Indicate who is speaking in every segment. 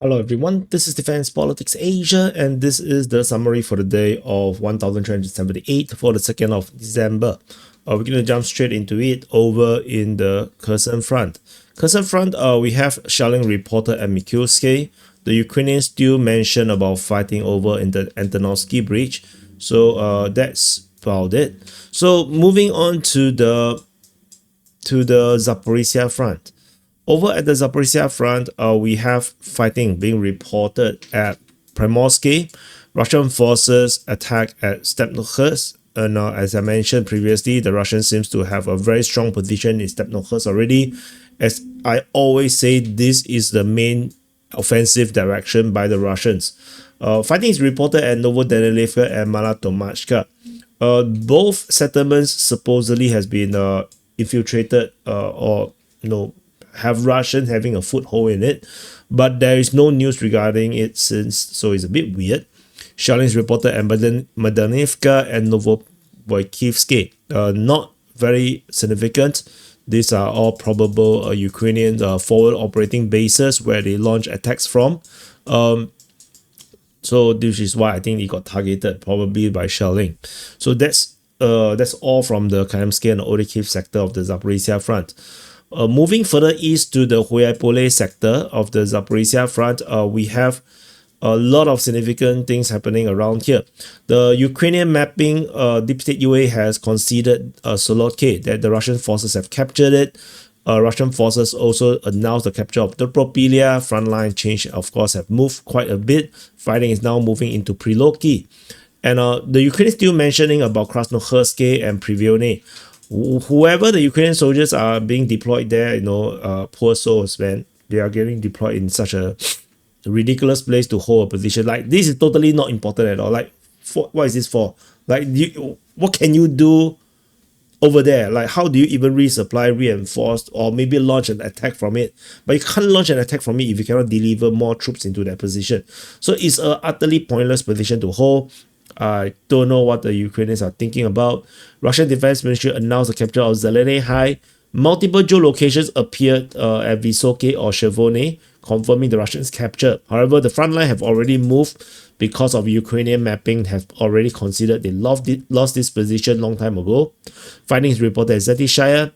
Speaker 1: Hello everyone, this is Defense Politics Asia and this is the summary for the day of 1378 for the 2nd of December. We're going to jump straight into it over in the Kherson front. Kherson front, we have shelling reported at Mykolaiv. The Ukrainians still mention about fighting over in the Antonovsky Bridge. So that's about it. So moving on to the Zaporizhia front. Over at the Zaporizhia front, we have fighting being reported at Primorsky. Russian forces attack at Stepnokhursk. And as I mentioned previously, the Russians seems to have a very strong position in Stepnokhursk already. As I always say, this is the main offensive direction by the Russians. Fighting is reported at Novodanilivka and Malatomashka. Both settlements supposedly has been infiltrated or have Russians having a foothold in it, but there is no news regarding it since, so it's a bit weird. Shelling is reported at Myrnohrad and Novoboykivsky. Not very significant. These are all probable Ukrainian forward operating bases where they launch attacks from. So this is why I think it got targeted, probably by shelling. So that's all from the Kalemsky and Orikhiv sector of the Zaporizhia front. Moving further east to the Huaypole sector of the Zaporizhia front, we have a lot of significant things happening around here. The Ukrainian mapping, Deep State UA has conceded Solotke, that the Russian forces have captured it. Russian forces also announced the capture of Dropilia. Frontline change, of course, have moved quite a bit. Fighting is now moving into Priloki. And the Ukrainians still mentioning about Krasnokhersk and Privyone. Whoever the Ukrainian soldiers are being deployed there, poor souls, man. They are getting deployed in such a ridiculous place to hold a position. Like, this is totally not important at all. Like, what is this for? Like, what can you do over there? Like, how do you even resupply, reinforce, or maybe launch an attack from it? But you can't launch an attack from it if you cannot deliver more troops into that position. So it's a utterly pointless position to hold. I don't know what the Ukrainians are thinking about. Russian Defense Ministry announced the capture of Zeleny High. Multiple geolocations appeared at Vysoke or Chervone, confirming the Russians' capture. However, the front line have already moved because of Ukrainian mapping have already considered they lost this position long time ago. Fighting is reported at Zetishaya.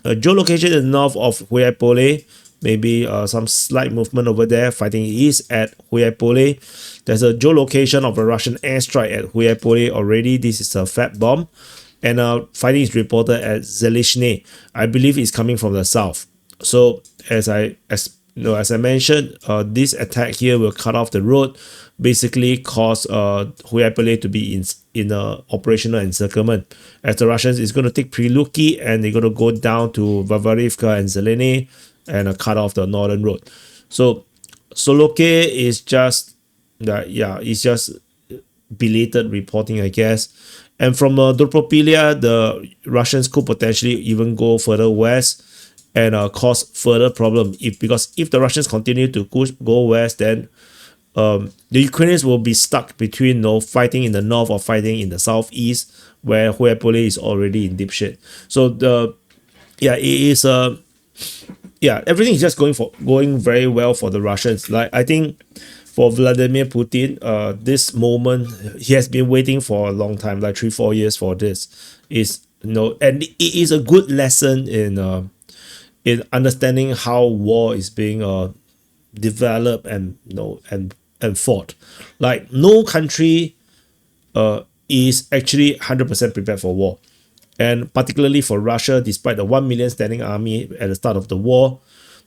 Speaker 1: A geolocation in the north of Huaypole, maybe some slight movement over there. Fighting is at Huaypole. There's a geolocation of a Russian airstrike at Huaypole already. This is a fat bomb. And fighting is reported at Zelishne. I believe it's coming from the south. So as I mentioned, this attack here will cut off the road, basically cause Huaypole to be in a operational encirclement. As the Russians is going to take Priluki and they're going to go down to Vavarivka and Zeleny and cut off the northern road. So Soloke is just it's just belated reporting, I guess. And from Dropilia, the Russians could potentially even go further west and cause further problem. Because if the Russians continue to go west, then the Ukrainians will be stuck between fighting in the north or fighting in the southeast, where Huaypole is already in deep shit. So it is everything is just going very well for the Russians. Like, I think for Vladimir Putin, this moment he has been waiting for a long time, like 3-4 years for this. And it is a good lesson in understanding how war is being developed and and fought. Like, no country is actually 100% prepared for war. And particularly for Russia, despite the 1 million standing army at the start of the war,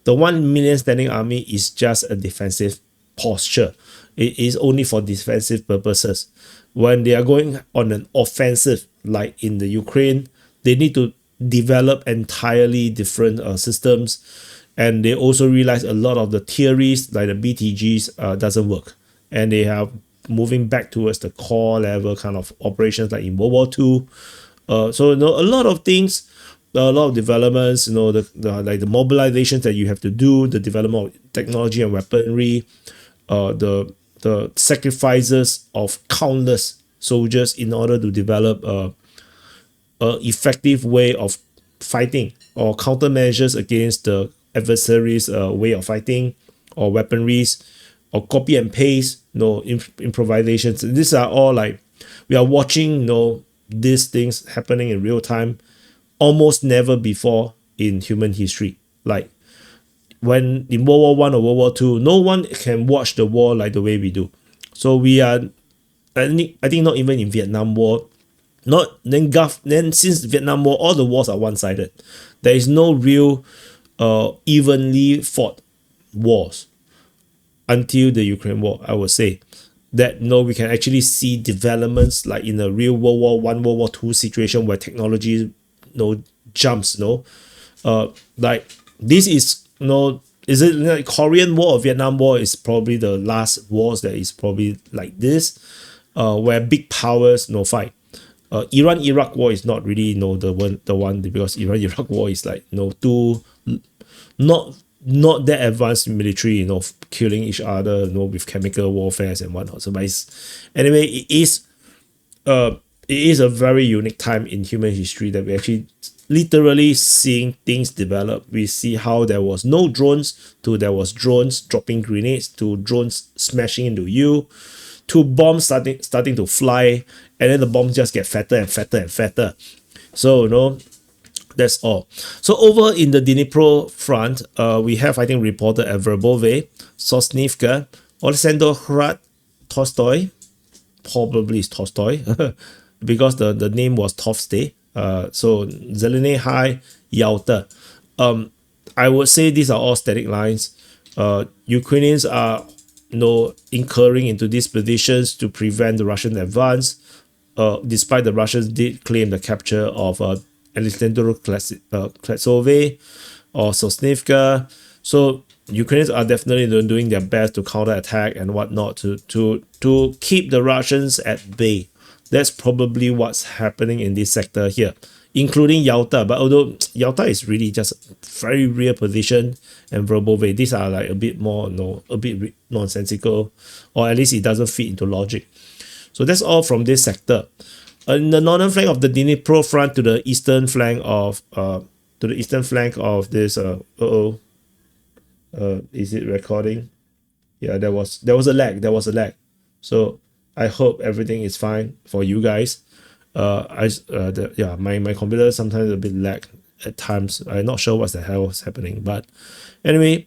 Speaker 1: the 1 million standing army is just a defensive posture. It is only for defensive purposes. When they are going on an offensive, like in the Ukraine, they need to develop entirely different systems. And they also realize a lot of the theories, like the BTGs, doesn't work. And they are moving back towards the core level kind of operations, like in World War II. So a lot of things, a lot of developments, the like the mobilizations that you have to do, the development of technology and weaponry, the sacrifices of countless soldiers in order to develop a effective way of fighting or countermeasures against the adversary's way of fighting, or weaponries or copy and paste, improvisations. These are all like we are watching, these things happening in real time, almost never before in human history. Like when in World War One or World War Two, no one can watch the war like the way we do. So we are, I think not even in Vietnam War, not then then since Vietnam War, all the wars are one-sided. There is no real evenly fought wars until the Ukraine war, I would say. That we can actually see developments like in a real World War One, World War Two situation where technology jumps, like this is is it like Korean War or Vietnam War is probably the last wars that is probably like this, where big powers fight. Iran-Iraq war is not really the one because Iran-Iraq war is like too not that advanced military, killing each other, with chemical warfare and whatnot. So, but anyway, it is a very unique time in human history that we actually literally seeing things develop. We see how there was no drones to there was drones dropping grenades to drones smashing into you to bombs starting to fly, and then the bombs just get fatter and fatter and fatter. So that's all. So over in the Dnipro front, we have, I think, reported at Verbove, Sosnivka, Myrnohrad, Tolstoy, probably is Tolstoy, because the name was Tovste. So Zeleny High, Yalta. I would say these are all static lines. Ukrainians are incurring into these positions to prevent the Russian advance, despite the Russians did claim the capture of Alexander Kletsove or Sosnivka. So Ukrainians are definitely doing their best to counterattack and whatnot to keep the Russians at bay. That's probably what's happening in this sector here, including Yalta. But although Yalta is really just a very rear position, and Verbove, these are like a bit more, a bit nonsensical, or at least it doesn't fit into logic. So that's all from this sector. In the northern flank of the Dnipro front to the eastern flank of this is it recording? Yeah, there was a lag. So I hope everything is fine for you guys. My computer sometimes a bit lag at times. I'm not sure what the hell is happening, but anyway,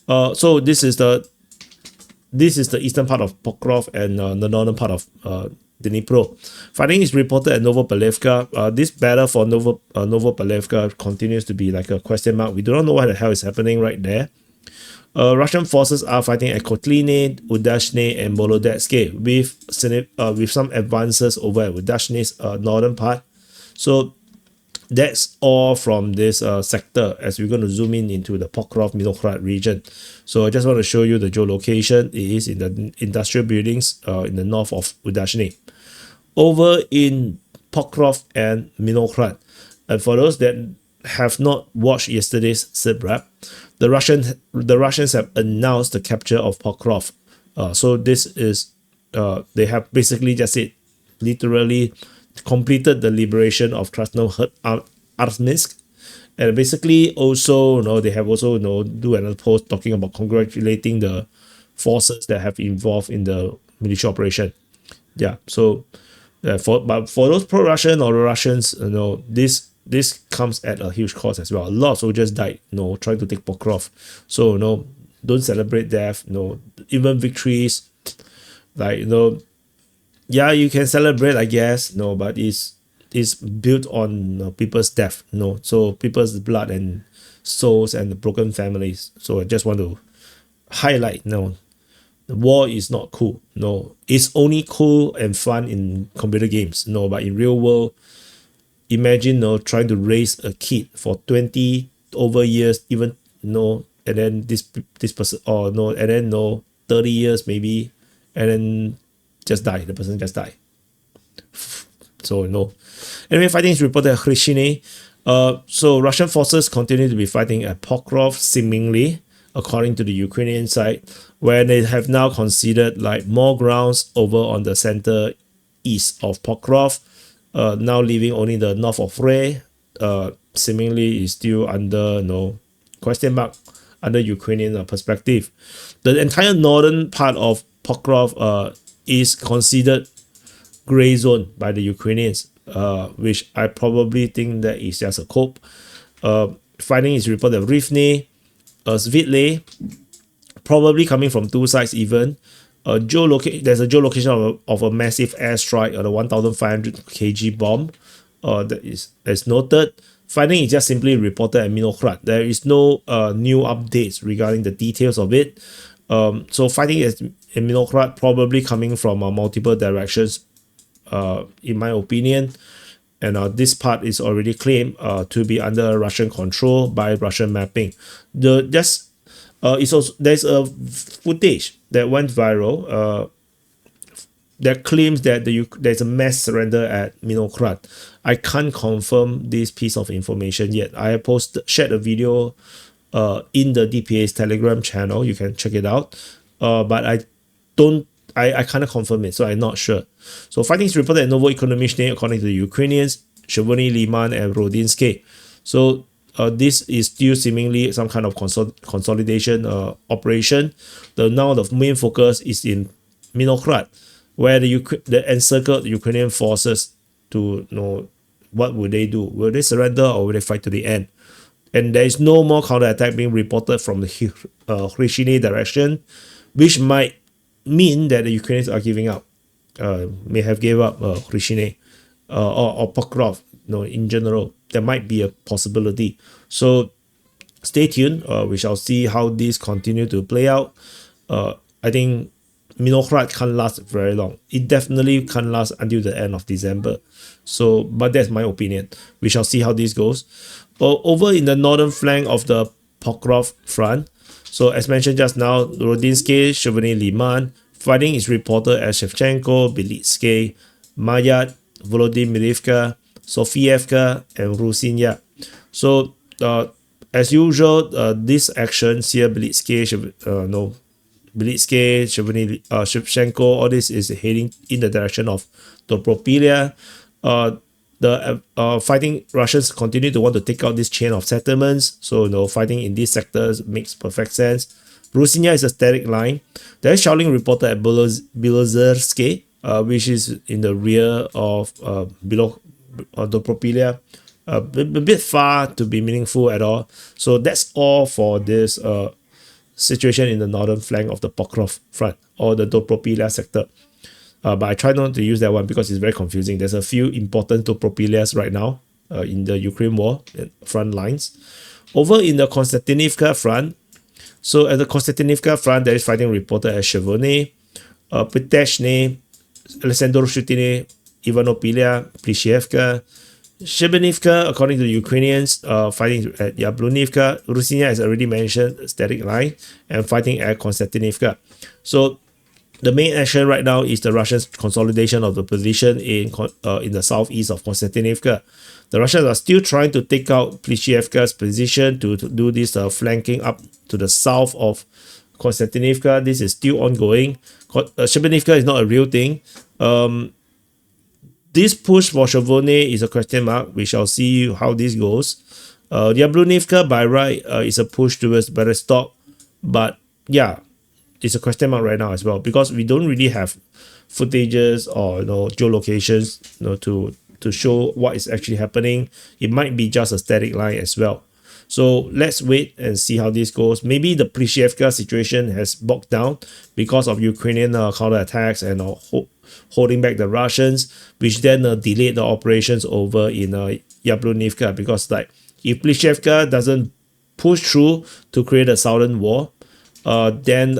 Speaker 1: so this is the eastern part of Pokrovsk and the northern part of Dnipro. Fighting is reported at Novopalevka. This battle for Novopalevka continues to be like a question mark. We do not know what the hell is happening right there. Russian forces are fighting at Kotline, Udashne, and Molodetske with some advances over at Udashne's northern part. So that's all from this sector as we're going to zoom into the Pokrovsk Myrnohrad region. So I just want to show you the geolocation. It is in the industrial buildings in the north of Udashne. Over in Pokrovsk and Myrnohrad, and for those that have not watched yesterday's SITREP, the Russians have announced the capture of Pokrovsk. So this is they have basically just literally completed the liberation of Krasnoarmysk, and basically also they have also do another post talking about congratulating the forces that have involved in the military operation. Yeah, so but for those pro-Russian or Russians, this comes at a huge cost as well. A lot of soldiers died, trying to take Pokrovsk. So don't celebrate death. Even victories, like yeah, you can celebrate, I guess. But it's built on people's death. So people's blood and souls and broken families. So I just want to highlight. The war is not cool. It's only cool and fun in computer games. But in real world, imagine trying to raise a kid for 20 over years, even and then this person and then 30 years maybe, and then just die. The person just die. So Anyway, fighting is reported at Khryshine. So Russian forces continue to be fighting at Pokrovsk, seemingly, according to the Ukrainian side, where they have now conceded like more grounds over on the center east of Pokrovsk, now leaving only the north of Ray, seemingly is still under question mark under Ukrainian perspective. The entire northern part of Pokrovsk is considered gray zone by the Ukrainians, which I probably think that is just a cope. Fighting is reported of Rivne, Svitle, probably coming from two sides even. There's a geolocation of a massive airstrike on a 1,500 kg bomb. That is as noted. Fighting is just simply reported at Myrnohrad. There is no new updates regarding the details of it. So fighting is in Myrnohrad probably coming from multiple directions, in my opinion. And this part is already claimed to be under Russian control by Russian mapping. There's a footage that went viral that claims that there's a mass surrender at Myrnohrad. I can't confirm this piece of information yet. I have shared a video in the DPA's Telegram channel. You can check it out. But I cannot confirm it, so I'm not sure. So fighting is reported at Novoekonomichne, according to the Ukrainians, Chervony, Liman, and Rodinsky. So this is still seemingly some kind of consolidation operation. Now the main focus is in Myrnohrad, where the encircled Ukrainian forces to know what would they do. Will they surrender or will they fight to the end? And there is no more counterattack being reported from the Hrishine direction, which might mean that the Ukrainians are giving up. May have gave up Hrishine or Pokrovsk. In general, there might be a possibility. So stay tuned. We shall see how this continue to play out. I think Myrnohrad can't last very long. It definitely can't last until the end of December. So, but that's my opinion. We shall see how this goes. Over in the northern flank of the Pokrovsk front, so as mentioned just now, Rodinsky, Chervony, Liman, fighting is reported at Shevchenko, Belitsky, Mayat, Volodymyrivka, Sofievka, and Rusinya. So, as usual, this actions here, Belitsky, Shevchenko, all this is heading in the direction of Dobropilia. The fighting Russians continue to want to take out this chain of settlements. So, fighting in these sectors makes perfect sense. Rusinya is a static line. There is shelling reported at Belozersky, which is in the rear of Dobropilia. A bit far to be meaningful at all. So that's all for this situation in the northern flank of the Pokrovsk front or the Dobropilia sector. But I try not to use that one because it's very confusing. There's a few important Dobropilias right now in the Ukraine war front lines. Over in the Konstantinivka front, so at the Konstantinivka front, there is fighting reported at Chervony, Priteshny, Alexander Shutine, Ivanopilia, Plishevka, Shebenivka, according to the Ukrainians, fighting at Yablonivka. Rusinya, as already mentioned, static line, and fighting at Konstantinivka. So the main action right now is the Russians' consolidation of the position in the southeast of Konstantinivka. The Russians are still trying to take out Plishevka's position to do this flanking up to the south of Konstantinivka. This is still ongoing. Shebenivka is not a real thing. This push for Chervony is a question mark. We shall see how this goes. Yablonivka by right is a push towards Berestov, but yeah, it's a question mark right now as well because we don't really have footages or geolocations to show what is actually happening. It might be just a static line as well. So let's wait and see how this goes. Maybe the Plishevka situation has bogged down because of Ukrainian counterattacks and holding back the Russians, which then delayed the operations over in Yablonivka because if Plishevka doesn't push through to create a southern war, then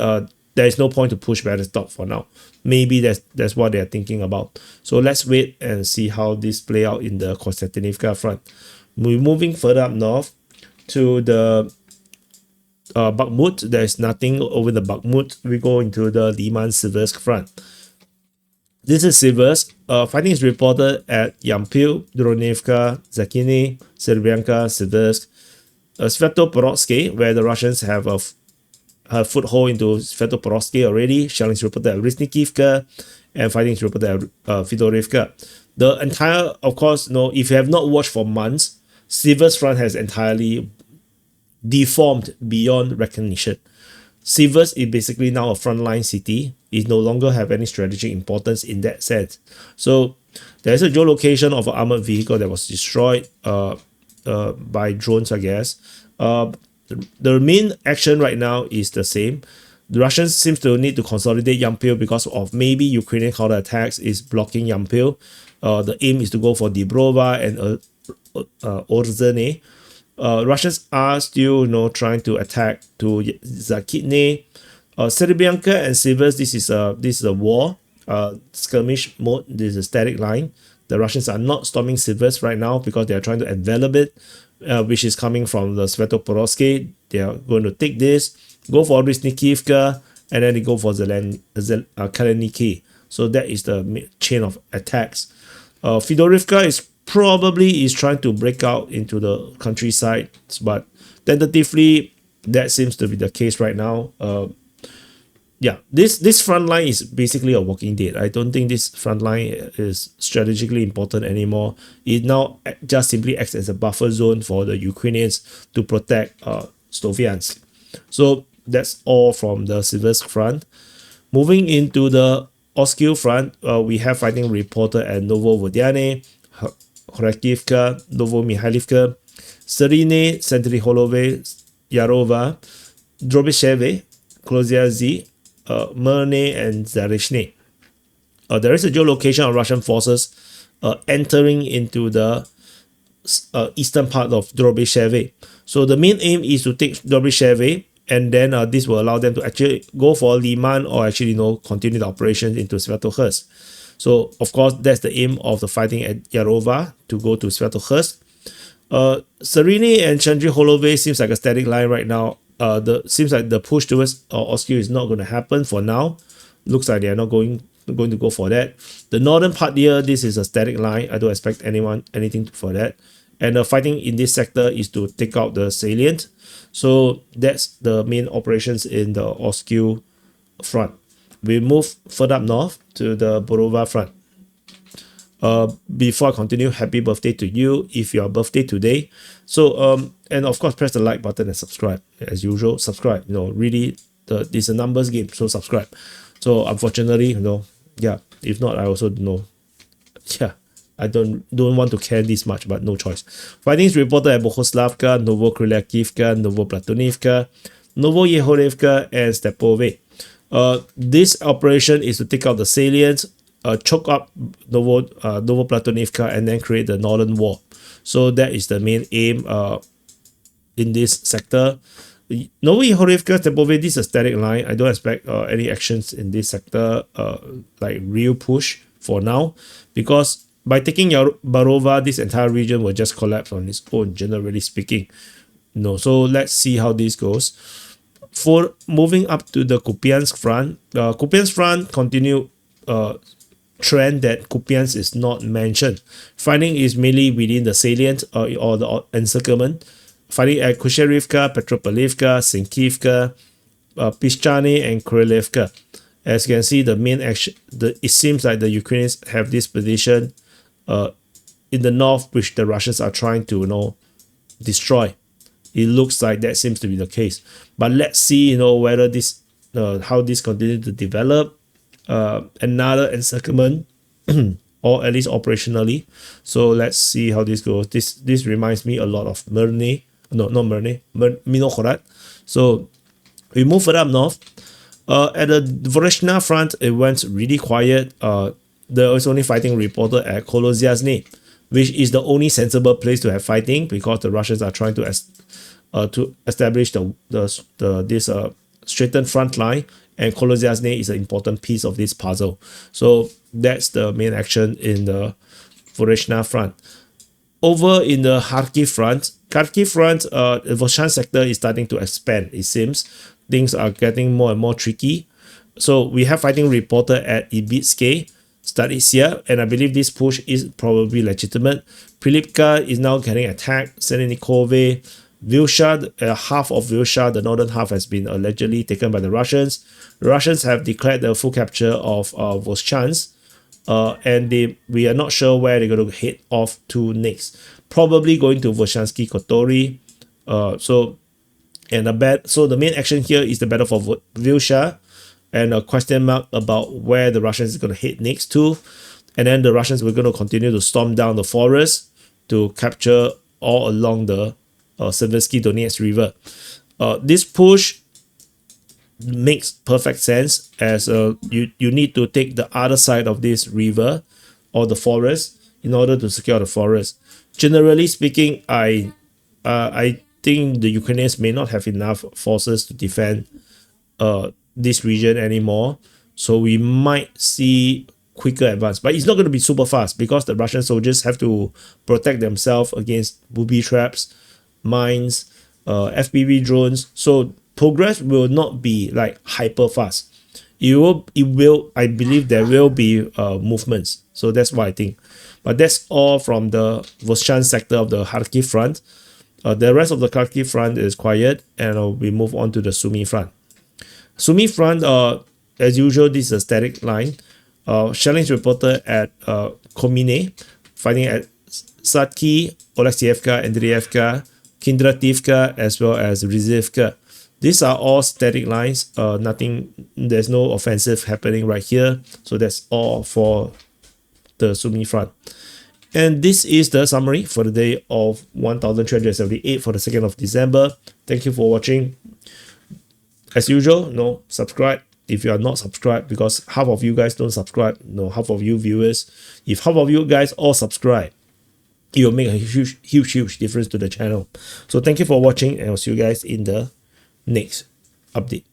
Speaker 1: there is no point to push Berestov for now. Maybe that's what they're thinking about. So let's wait and see how this play out in the Konstantinivka front. We're moving further up north to the Bakhmut. There's nothing over the Bakhmut. We go into the Liman-Siversk front. This is Siversk. Fighting is reported at Yampil, Dronivka, Zakini, Serbianka, Siversk, Svetoporovsky, where the Russians have a foothold into Svetoporovsky already. Shelling is reported at Risnikivka, and fighting is reported at Fedorivka. The entire, of course, if you have not watched for months, Siversk front has entirely deformed beyond recognition. Sivers is basically now a frontline city. It no longer have any strategic importance in that sense. So there's a geolocation of an armored vehicle that was destroyed by drones, I guess. The main action right now is the same. The Russians seems to need to consolidate Yampil because of maybe Ukrainian counterattacks is blocking Yampil. The aim is to go for Dibrova and Orzheny. Russians are still, trying to attack to Zakitne, Serbianka and Sivers. This is a war, skirmish mode. This is a static line. The Russians are not storming Sivers right now because they are trying to envelop it, which is coming from the Svetoporovsky. They are going to take this, go for Risnikivka, and then they go for Kaliniki. So that is the chain of attacks. Fedorivka is probably trying to break out into the countryside, but tentatively that seems to be the case right now. Yeah, this front line is basically a walking dead. I don't think this front line is strategically important anymore. It now just simply acts as a buffer zone for the Ukrainians to protect Sloviansk. So that's all from the Sivers front. Moving into the Oskil front, we have fighting reported at Novovodyanne, Horakivka, Novomihailivka, Serine, Sentriholove, Yarova, Drobisheve, Kloziazy, Myrne, and Zareshny. There is a geolocation of Russian forces entering into the eastern part of Drobisheve. So the main aim is to take Drobisheve, and then this will allow them to actually go for Liman or actually continue the operations into Svetohursk. So of course that's the aim of the fighting at Yarova, to go to Svetohursk. Serine and Chandri-Holove seems like a static line right now. Seems like the push towards Oskil is not going to happen for now. Looks like they are not going to go for that. The northern part here, this is a static line. I don't expect anything for that. And the fighting in this sector is to take out the salient. So that's the main operations in the Oskil front. We move further up north to the Borova front. Before I continue, happy birthday to you if your birthday today. So and of course press the like button and subscribe as usual. Subscribe, really this is a numbers game, so subscribe. So unfortunately, yeah, if not I also yeah, I don't want to care this much, but no choice. Findings reported at Bohoslavka, Novokrylyakivka, Novoplatonivka, Novoyehorevka, and Stepove. This operation is to take out the salient, choke up Novoplatonivka, and then create the northern wall. So that is the main aim in this sector. Novoyehorevka, Stepove, this is a static line. I don't expect any actions in this sector, like real push for now, because by taking Barova, this entire region will just collapse on its own, generally speaking. So let's see how this goes. For moving up to the Kupiansk front, Kupiansk front continue trend that Kupiansk is not mentioned. Fighting is mainly within the salient or the encirclement. Fighting at Kusherivka, Petropavlivka, Sinkivka, Pischane, and Krylevka. As you can see, the main action, it seems like the Ukrainians have this position in the north, which the Russians are trying to destroy. It looks like that seems to be the case. But let's see whether this how this continues to develop. Another encirclement or at least operationally. So let's see how this goes. This reminds me a lot of Myrnohrad. So we move further up north. At the Dvoreshna front, it went really quiet. There was only fighting reported at Koloziazny, which is the only sensible place to have fighting, because the Russians are trying to establish this straightened front line, and Koloziazny is an important piece of this puzzle. So that's the main action in the Dvoreshna front. Over in the Kharkiv front, the Volchan sector is starting to expand. It seems things are getting more and more tricky. So we have fighting reported at Ibitske, Stadisia, and I believe this push is probably legitimate. Prilipka is now getting attacked. Selenikove, Vilsha, half of Vilsha, the northern half, has been allegedly taken by the Russians. The Russians have declared the full capture of Volchansk, and we are not sure where they're going to head off to next. Probably going to Volchansky Kotori. So And so the main action here is the battle for Vilsha, and a question mark about where the Russians is going to head next to. And then the Russians were going to continue to storm down the forest to capture all along the Seversky Donetsk River. This push makes perfect sense, as you need to take the other side of this river or the forest in order to secure the forest. Generally speaking, I think the Ukrainians may not have enough forces to defend this region anymore, so we might see quicker advance, but it's not going to be super fast because the Russian soldiers have to protect themselves against booby traps, mines, FPV drones. So progress will not be like hyper fast. It will, I believe there will be movements. So that's what I think. But that's all from the Voshchan sector of the Kharkiv front. The rest of the Kharkiv front is quiet, and we move on to the Sumy front. Sumy front, as usual, this is a static line. Shelling reported at Komine, fighting at Satki, Oleksievka, Andriivka, Kindrativka, as well as Rizivka. These are all static lines. There's no offensive happening right here. So that's all for the Sumy front. And this is the summary for the day of 1378 for the 2nd of December. Thank you for watching. As usual, subscribe if you are not subscribed, because half of you guys don't subscribe. Half of you viewers. If half of you guys all subscribe, it will make a huge difference to the channel. So thank you for watching, and I'll see you guys in the next update.